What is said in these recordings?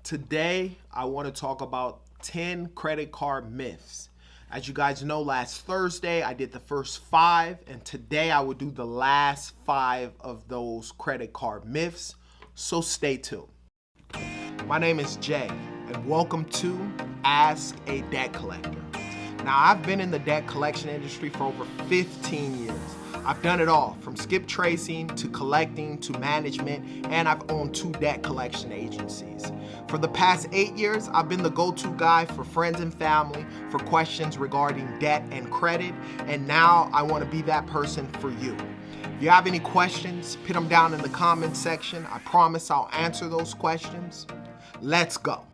Today, I want to talk about 10 credit card myths. As you guys know, last Thursday, I did the first 5, and today I will do the last 5 of those credit card myths, so stay tuned. My name is Jay, and welcome to Ask a Debt Collector. Now, I've been in the debt collection industry for over 15 years. I've done it all, from skip tracing to collecting to management, and I've owned 2 debt collection agencies. For the past 8 years, I've been the go-to guy for friends and family for questions regarding debt and credit, and now I want to be that person for you. If you have any questions, put them down in the comments section. I promise I'll answer those questions. Let's go.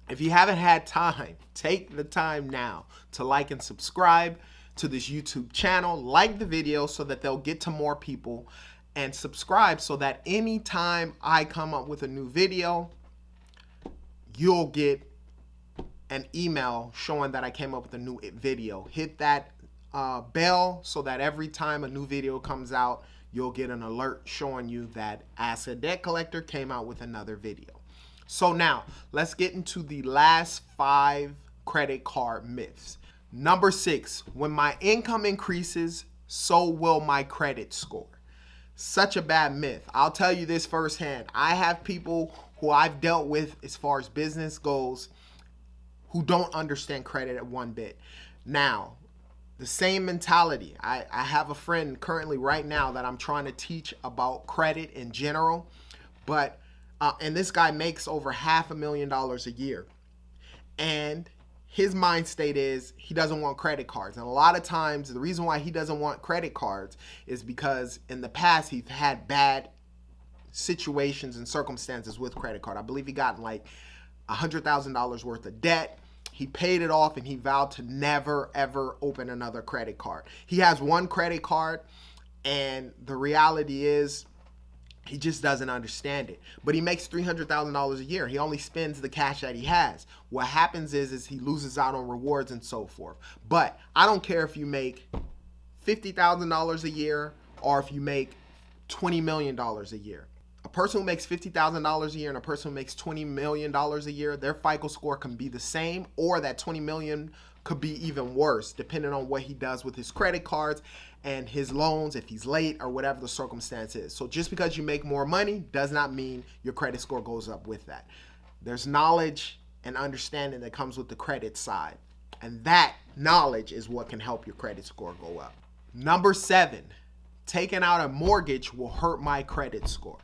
If you haven't had time, take the time now to like and subscribe to this YouTube channel. Like the video so that they'll get to more people, and subscribe so that anytime I come up with a new video, you'll get an email showing that I came up with a new video. Hit that bell so that every time a new video comes out, you'll get an alert showing you that Ask a Debt Collector came out with another video. So now, let's get into the last 5 credit card myths. Number 6, when my income increases, so will my credit score. Such a bad myth. I'll tell you this firsthand. I have people who I've dealt with as far as business goes who don't understand credit at one bit. Now, the same mentality. I have a friend currently right now that I'm trying to teach about credit in general, but and this guy makes over $500,000 a year. And his mind state is he doesn't want credit cards. And a lot of times the reason why he doesn't want credit cards is because in the past he's had bad situations and circumstances with credit card. I believe he got like $100,000 worth of debt. He paid it off and he vowed to never ever open another credit card. He has one credit card, and the reality is he just doesn't understand it. But he makes $300,000 a year. He only spends the cash that he has. What happens is he loses out on rewards and so forth. But I don't care if you make $50,000 a year or if you make $20 million a year. A person who makes $50,000 a year and a person who makes $20 million a year, their FICO score can be the same, or that $20 million could be even worse, depending on what he does with his credit cards and his loans, if he's late or whatever the circumstance is. So just because you make more money does not mean your credit score goes up with that. There's knowledge and understanding that comes with the credit side, and that knowledge is what can help your credit score go up. Number 7, taking out a mortgage will hurt my credit score.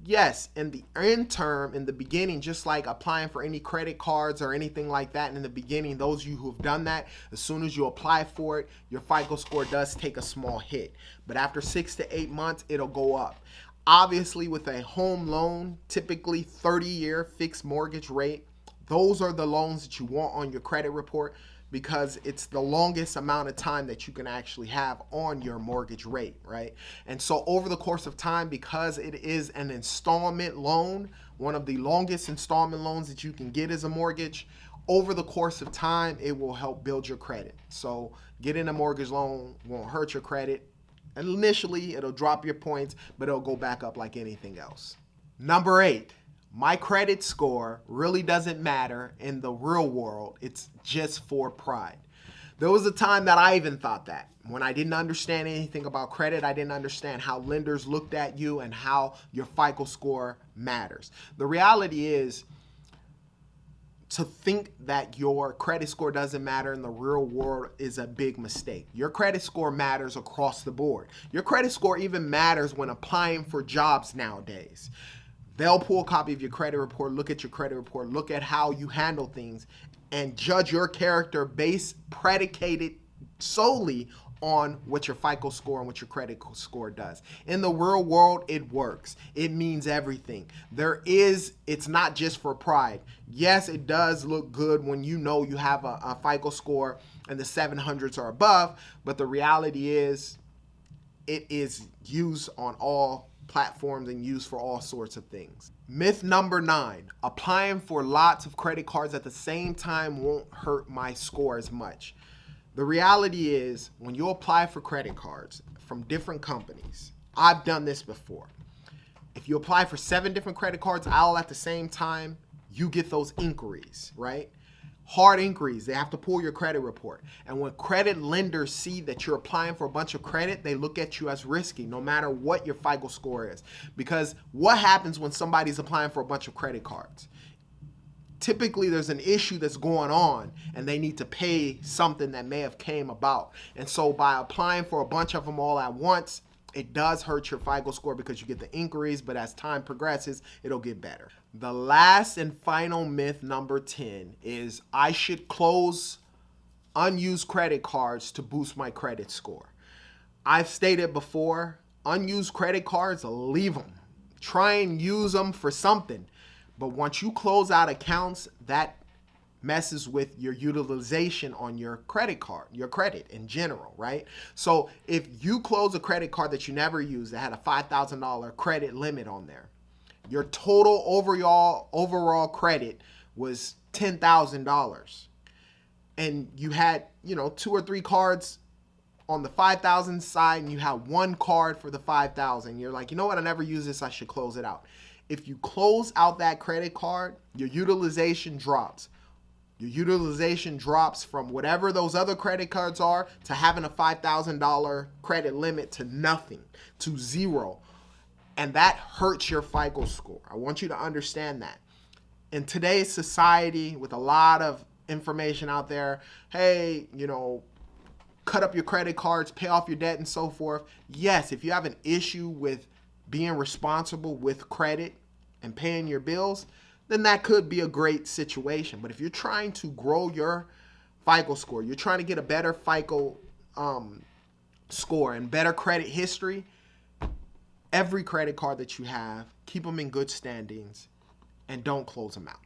Yes, in the interim, in the beginning, just like applying for any credit cards or anything like that in the beginning, those of you who have done that, as soon as you apply for it, your FICO score does take a small hit. But after 6 to 8 months, it'll go up. Obviously, with a home loan, typically 30-year fixed mortgage rate, those are the loans that you want on your credit report, because it's the longest amount of time that you can actually have on your mortgage rate, right? And so over the course of time, because it is an installment loan, one of the longest installment loans that you can get as a mortgage, over the course of time, it will help build your credit. So getting a mortgage loan won't hurt your credit. Initially, it'll drop your points, but it'll go back up like anything else. Number 8. My credit score really doesn't matter in the real world. It's just for pride. There was a time that I even thought that. When I didn't understand anything about credit, I didn't understand how lenders looked at you and how your FICO score matters. The reality is, to think that your credit score doesn't matter in the real world is a big mistake. Your credit score matters across the board. Your credit score even matters when applying for jobs nowadays. They'll pull a copy of your credit report, look at your credit report, look at how you handle things, and judge your character predicated solely on what your FICO score and what your credit score does. In the real world, it works. It means everything. It's not just for pride. Yes, it does look good when you know you have a FICO score and the 700s or above, but the reality is it is used on all platforms and used for all sorts of things. Myth number 9, applying for lots of credit cards at the same time won't hurt my score as much. The reality is, when you apply for credit cards from different companies, I've done this before. If you apply for 7 different credit cards all at the same time, you get those inquiries, right? Hard inquiries. They have to pull your credit report. And when credit lenders see that you're applying for a bunch of credit, they look at you as risky, no matter what your FICO score is. Because what happens when somebody's applying for a bunch of credit cards? Typically, there's an issue that's going on, and they need to pay something that may have came about. And so by applying for a bunch of them all at once, it does hurt your FICO score because you get the inquiries, but as time progresses, it'll get better. The last and final myth, number 10, is I should close unused credit cards to boost my credit score. I've stated before, unused credit cards, leave them. Try and use them for something. But once you close out accounts, that messes with your utilization on your credit card, your credit in general, right? So if you close a credit card that you never used that had a $5,000 credit limit on there, your total overall credit was $10,000. And you had, 2 or 3 cards on the 5,000 side, and you have one card for the 5,000. You're like, you know what? I never use this. I should close it out. If you close out that credit card, your utilization drops. Your utilization drops from whatever those other credit cards are to having a $5,000 credit limit to nothing, to zero. And that hurts your FICO score. I want you to understand that. In today's society, with a lot of information out there, hey, cut up your credit cards, pay off your debt and so forth. Yes, if you have an issue with being responsible with credit and paying your bills, then that could be a great situation. But if you're trying to grow your FICO score, you're trying to get a better FICO score and better credit history, every credit card that you have, keep them in good standings and don't close them out.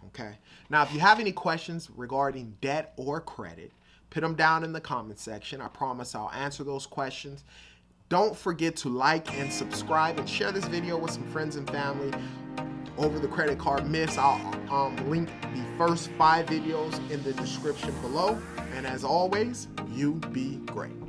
Okay? Now, if you have any questions regarding debt or credit, put them down in the comment section. I promise I'll answer those questions. Don't forget to like and subscribe and share this video with some friends and family over the credit card myths. I'll link the first 5 videos in the description below. And as always, you be great.